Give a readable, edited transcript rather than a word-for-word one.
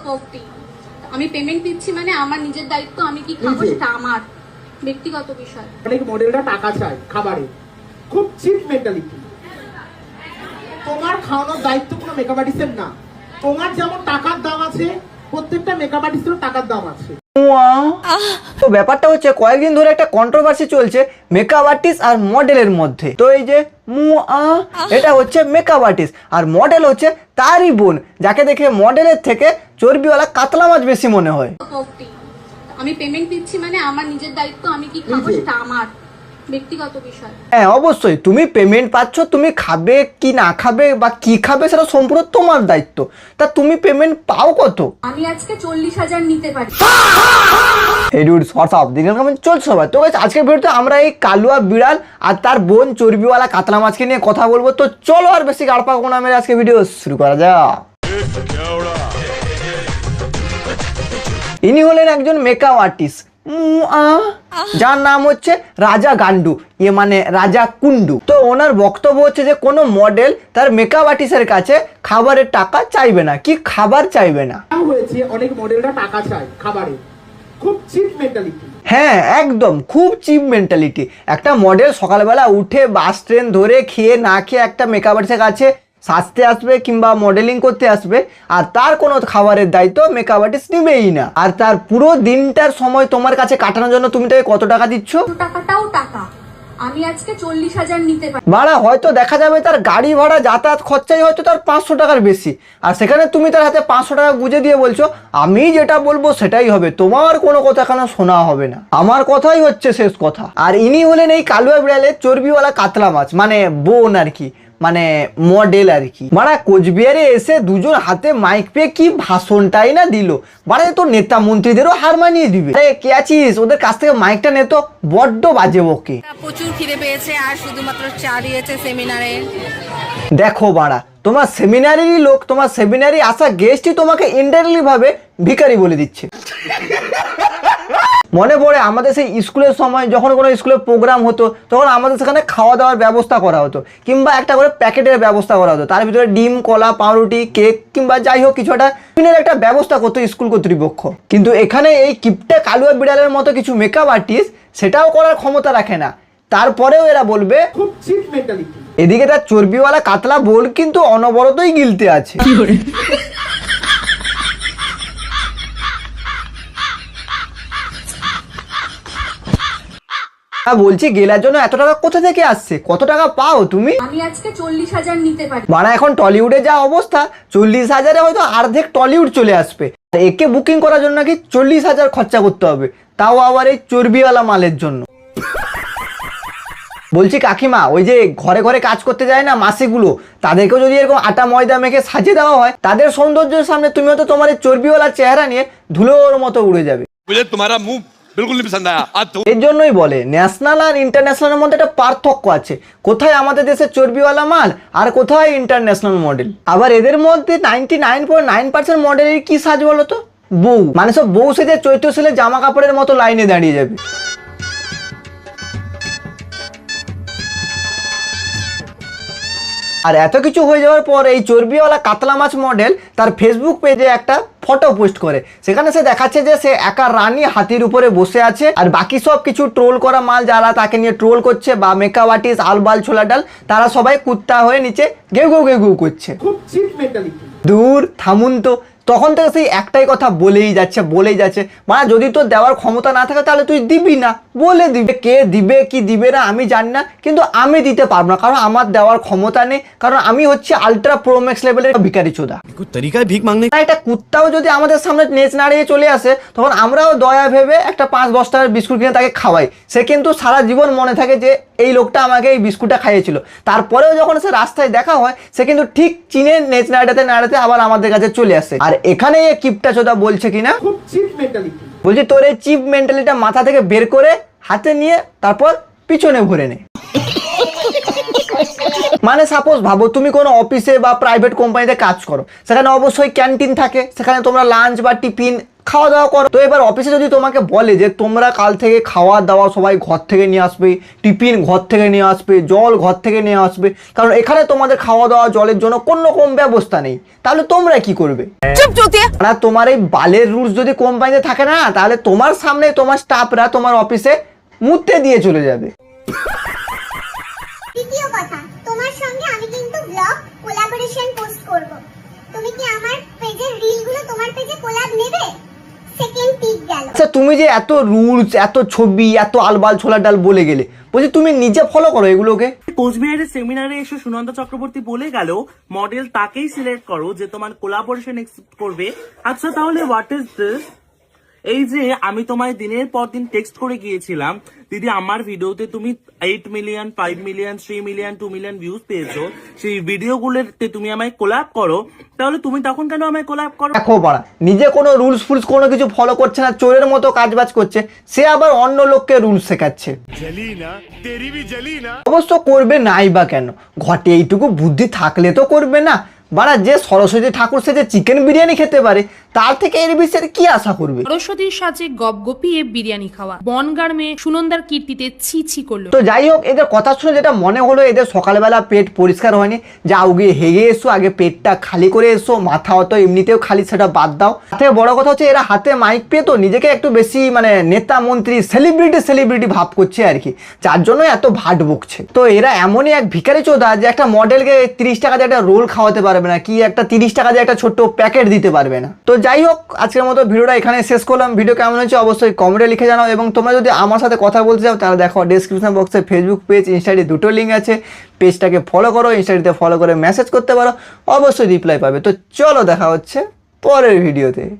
কোটি আমি পেমেন্ট দিচ্ছি মানে আমার নিজের দায়িত্ব, আমি কি খাবো সেটা আমার ব্যক্তিগত বিষয়। অনেক মডেলরা টাকা চায় খাবারে, খুব চিপ মেন্টালিটি। তোমার খাওয়ানোর দায়িত্ব কোনো মেকআপ আর্টিস্টের না। তোমার যেমন টাকার দাম আছে, প্রত্যেকটা মেকআপ আর্টিস্টেরও টাকার দাম আছে। তো ব্যাপারটা হচ্ছে কয়েকদিন ধরে একটা কন্ট্রোভার্সি চলছে মেকআপ আর্টিস্ট আর মডেলের মধ্যে। তো এই যে এটা হচ্ছে মেকআপ আর্টিস্ট আর মডেল হচ্ছে তারই বোন, যাকে দেখে মডেলের থেকে চর্বিওয়ালা কাতলা মাছ বেশি মনে হয়। কোটি আমি পেমেন্ট দিচ্ছি মানে আমার নিজের দায়িত্ব, আমি কি খাবো সেটা আমার ব্যক্তিগত বিষয়। হ্যাঁ অবশ্যই, তুমি পেমেন্ট পাচ্ছ, তুমি খাবে কি না খাবে বা কি খাবে সেটা সম্পূর্ণ তোমার দায়িত্ব। তা তুমি পেমেন্ট পাও কত? আমি আজকে 40,000 নিতে পারি। এই ডুড শর্টস অফ দিন কেমন চলছে সবাই। তো আজকের ভিডিওতে আমরা এই কালুয়া বিড়াল আর তার বোন চর্বিওয়ালা কাতলা মাছকে নিয়ে কথা বলবো। তো চলো আর বেশি গাড়পা কোনা মেরে আজকে ভিডিও শুরু করা যাক। ইনি হলেন একজন মেকআপ আর্টিস্ট যার নাম হচ্ছে রাজা গান্ডু, মানে রাজা কুন্ডু। তো ওনার বক্তব্য হচ্ছে যে কোনো মডেল তার মেকআপ আর্টিস্টের কাছে খাবারের টাকা চাইবে না, কি খাবার চাইবে না। হয়েছে অনেক মডেলরা টাকা চায় খাবারে, খুব চিপ মেন্টালিটি। হ্যাঁ একদম খুব চিপ মেন্টালিটি। একটা মডেল সকালবেলা উঠে বাস ট্রেন ধরে খেয়ে না খেয়ে একটা মেকআপ আর্টিস্টের কাছে সাজতে আসবে কিংবা মডেলিং করতে আসবে, আর তার কোনো খাবারের দায়িত্ব মেকআপ আর্টিস্ট নিবেই না। আর তার পুরো দিনটার সময় তোমার কাছে কাটানোর জন্য তুমি তাকে কত টাকা দিচ্ছ? টাকাটাও টাকা। আমি আজকে 40,000 নিতে পারি। ভাড়া হয়তো দেখা যাবে তার গাড়ি ভাড়া যাতায়াত খরচাই হয়তো তার 500 টাকার বেশি, আর সেখানে তুমি তার হাতে 500 টাকা গুঁজে দিয়ে বলছো আমি যেটা বলবো সেটাই হবে, তোমার কোনো কথা এখানে শোনা হবে না, আমার কথাই হচ্ছে শেষ কথা। আর ইনি হলেন এই কালুয়া বিড়ালের চর্বিওয়ালা কাতলা মাছ, মানে বোন আর কি, মানে মডেল আর কি। মানে কোচবিহারে এসে দুজন হাতে মাইক পেয়ে কি ভাষণটাই না দিল, মানে তো নেতা মন্ত্রীদেরও হার মানিয়ে দিবে। আরে কে আছিস, ওদের কাছ থেকে মাইকটা নে তো, বড্ড বাজে বকে। প্রচুর খিদে পেয়েছে আর শুধুমাত্র চা দিয়েছে সেমিনারে। দেখো বাড়া, তোমার সেমিনারেরই লোক, তোমার সেমিনারে আসা গেস্টই তোমাকে ইনডাইরেক্টলি ভাবে ভিখারি বলে দিচ্ছে। মনে পড়ে আমাদের সেই স্কুলের সময় যখন কোনো স্কুলের প্রোগ্রাম হতো তখন আমাদের সেখানে খাওয়া দাওয়ার ব্যবস্থা করা হতো, কিংবা একটা করে প্যাকেটের ব্যবস্থা করা হতো, তার ভিতরে ডিম কলা পাউরুটি কেক কিংবা যাই হোক কিছু একটা ব্যবস্থা করতো স্কুল কর্তৃপক্ষ। কিন্তু এখানে এই কিপটা কালুয়া বিড়ালের মতো কিছু মেকআপ আর্টিস্ট সেটাও করার ক্ষমতা রাখে না, তারপরেও এরা বলবে খুব চিপ মেন্টালিটি। এদিকে তার চর্বিওয়ালা কাতলা বোন কিন্তু অনবরতই গিলতে আছে। বলছি গেলার জন্য এত টাকা কোথা থেকে আসছে, কত টাকা পাও তুমি? আমি আজকে 40,000 নিতে পারি। মানে এখন টলিউডে যা অবস্থা, 40,000-এ হয়তো অর্ধেক টলিউড চলে আসবে। একে বুকিং করার জন্য নাকি 40,000 খরচা করতে হবে, তাও আবার এই চর্বিওয়ালা মালের জন্য। বলছি কাকিমা, ওই যে ঘরে ঘরে কাজ করতে যায় না মাসিগুলো, তাদেরকেও যদি এরকম আটা ময়দা মেখে সাজিয়ে দেওয়া হয়, তাদের সৌন্দর্যের সামনে তুমি হয়তো তোমার এই চর্বিওয়ালা চেহারা নিয়ে ধুলোর মতো উড়ে যাবে। তোমারা মুখ বিলকুল नहीं पसंद आया। এর জন্যই বলে ন্যাশনাল আর ইন্টারন্যাশনালের মধ্যে একটা পার্থক্য আছে, কোথায় আমাদের দেশের চর্বিওয়ালা মাল আর কোথায় ইন্টারন্যাশনাল মডেল। আবার এদের মধ্যে 99.9% মডেলের কি সাজ বলো তো? বউ, মানে সব বউ সেজে চৈত্র সেলে জামা কাপড়ের মতো লাইনে দাঁড়িয়ে যাবে। আর এত কিছু হয়ে যাওয়ার পর এই চর্বিওয়ালা কাতলা মাছ মডেল তার ফেসবুক পেজে একটা ফটো পোস্ট করে, সেখানে সে দেখাচ্ছে যে সে একা রানী হাতির উপরে বসে আছে, আর বাকি সব কিছু ট্রোল করা মাল যারা তাকে নিয়ে ট্রোল করছে বা মেকআপ আর্টিস্ট আলবাল ছোলা ডাল, তারা সবাই কুত্তা হয়ে নিচে গেউ গেউ গেউ গেউ করছে। খুব চিপ মেন্টালিটি। দূর থামুন তো, তখন থেকে সেই একটাই কথা বলেই যাচ্ছে, মানে যদি তোর দেওয়ার ক্ষমতা না থাকে তাহলে তুই দিবি না, বলে দিবে। কে দিবে কি দিবে না আমি জানি না, কিন্তু আমি দিতে পারবো না, কারণ আমার দেওয়ার ক্ষমতা নেই, কারণ আমি হচ্ছে আলট্রা প্রোম্যাক্স লেভেলের ভিখারি চোদা। তরিকায় ভিক মাংনে একটা কুত্তাও যদি আমাদের সামনে নেচ নাড়িয়ে চলে আসে তখন আমরাও দয়া ভেবে একটা 5-10 টাকার বিস্কুট কিনে তাকে খাওয়াই, সে কিন্তু সারা জীবন মনে থাকে যে এই লোকটা আমাকে এই বিস্কুটটা খাইয়েছিল। তারপরেও যখন সে রাস্তায় দেখা হয় সে কিন্তু ঠিক চিনে নেচ নাড়াতে আবার আমাদের কাছে চলে আসে। আর এখানে এই কিপটা চোদা বলছে কিনা, খুব চিপ মেন্টালিটি। বলছি তোর এই চিপ মেন্টালিটা মাথা থেকে বের করে হাতে নিয়ে তারপর পিছনে ভরে নে। মানে সাপোজ ভাবো তুমি কোনো অফিসে বা প্রাইভেট কোম্পানিতে কাজ করো, সেখানে অবশ্যই ক্যান্টিন থাকে, সেখানে তোমরা লাঞ্চ বা টিফিন খাওয়া দাওয়া করো। তো এবার অফিসে যদি তোমাকে বলে যে তোমরা কাল থেকে খাওয়া দাওয়া সবাই ঘর থেকে নিয়ে আসবে, টিফিন ঘর থেকে নিয়ে আসবে, জল ঘর থেকে নিয়ে আসবে, কারণ এখানে তোমাদের খাওয়া দাওয়া জলের জন্য কোনো রকম ব্যবস্থা নেই, তাহলে তোমরা কি করবে? চুপ চুতিয়া। না, তোমার এই বালের রুলস যদি কোম্পানিতে থাকে না, তাহলে তোমার সামনে তোমার স্টাফরা তোমার অফিসে মুততে দিয়ে চলে যাবে। দ্বিতীয় কথা, তোমার সঙ্গে আমি কিন্তু ব্লগ কোলাবোরেশন পোস্ট করব। তুমি কি আমার পেজের রিলগুলো তোমার পেজে কোলাব নেবে? সেকেন্ড টিপ গেল। আচ্ছা, তুমি যে এত রুলস, এত ছবি, এত আলবাল ছোলা ডাল বলে গেলে, বলছি তুমি নিজে ফলো করো এগুলোকে। কোচবিহারের সেমিনারে এসে সুনন্দা চক্রবর্তী বলে গেল মডেল তাকেই সিলেক্ট করো যে তোমার কোলাবোরেশন এক্সেপ্ট করবে। আচ্ছা তাহলে হোয়াট ইজ দিস? এই যে আমি তোমায় দিনের পর দিন টেক্সট করে গিয়েছিলাম, দিদি আমার ভিডিওতে তুমি 8 million, 5 million, 3 million, 2 million views পেয়েছো, সেই ভিডিওগুলোতে তুমি আমায় কোলাব করো, তাহলে তুমি তখন কেন আমায় কোলাব করো? দেখো পাড়া, নিজে কোনো রুলস ফুলস কোনো কিছু ফলো করছে না, চোরের মতো কাজবাজ করছে, সে আবার অন্য লোককে রুলস শেখাচ্ছে। অবশ্য করবে নাই বা কেন, ঘটে এইটুকু বুদ্ধি থাকলে তো করবে না। বাড়া, যে সরস্বতী ঠাকুর সে যে চিকেন বিরিয়ানি খেতে পারে, তার থেকে এর বিষয়ে কি আশা করবে? সরস্বতীর সাজে গপগপিয়ে বিরিয়ানি খাওয়া, বনগার মেয়ে সুনন্দার কীর্তিতে ছি ছি করলো। তো যাই হোক, এদের কথা শুনে যেটা মনে হলো, এদের সকালবেলা পেট পরিষ্কার হয়নি। যাও গিয়ে হেগে এসো, আগে পেটটা খালি করে এসো, মাথা অত এমনিতেও খালি, সেটা বাদ দাও। তাতে বড় কথা হচ্ছে এরা হাতে মাইক পেয়ে তো নিজেকে একটু বেশি মানে নেতা মন্ত্রী সেলিব্রিটি ভাব করছে আর কি, যার জন্য এত ভাট বকছে। তো এরা এমনই এক ভিখারি চোদা যে একটা মডেলকে 30 টাকা দিয়ে একটা রোল খাওয়াতে পারবে না, কি একটা 30 টাকা দিয়ে একটা ছোট্ট প্যাকেট দিতে পারবে না। তো যাই হোক, আজকের মতো ভিডিওটা এখানে শেষ করলাম। ভিডিও কেমন হয়েছে অবশ্যই কমেন্টে লিখে জানাও, এবং তোমরা যদি আমার সাথে কথা বলতে চাও তাহলে দেখো ডেসক্রিপশন বক্সে ফেসবুক পেজ, ইনস্টাগ্রামে দুটো লিঙ্ক আছে। পেজটাকে ফলো করো, ইনস্টাগ্রামে ফলো করে মেসেজ করতে পারো, অবশ্যই রিপ্লাই পাবে। তো চলো দেখা হচ্ছে পরের ভিডিওতে।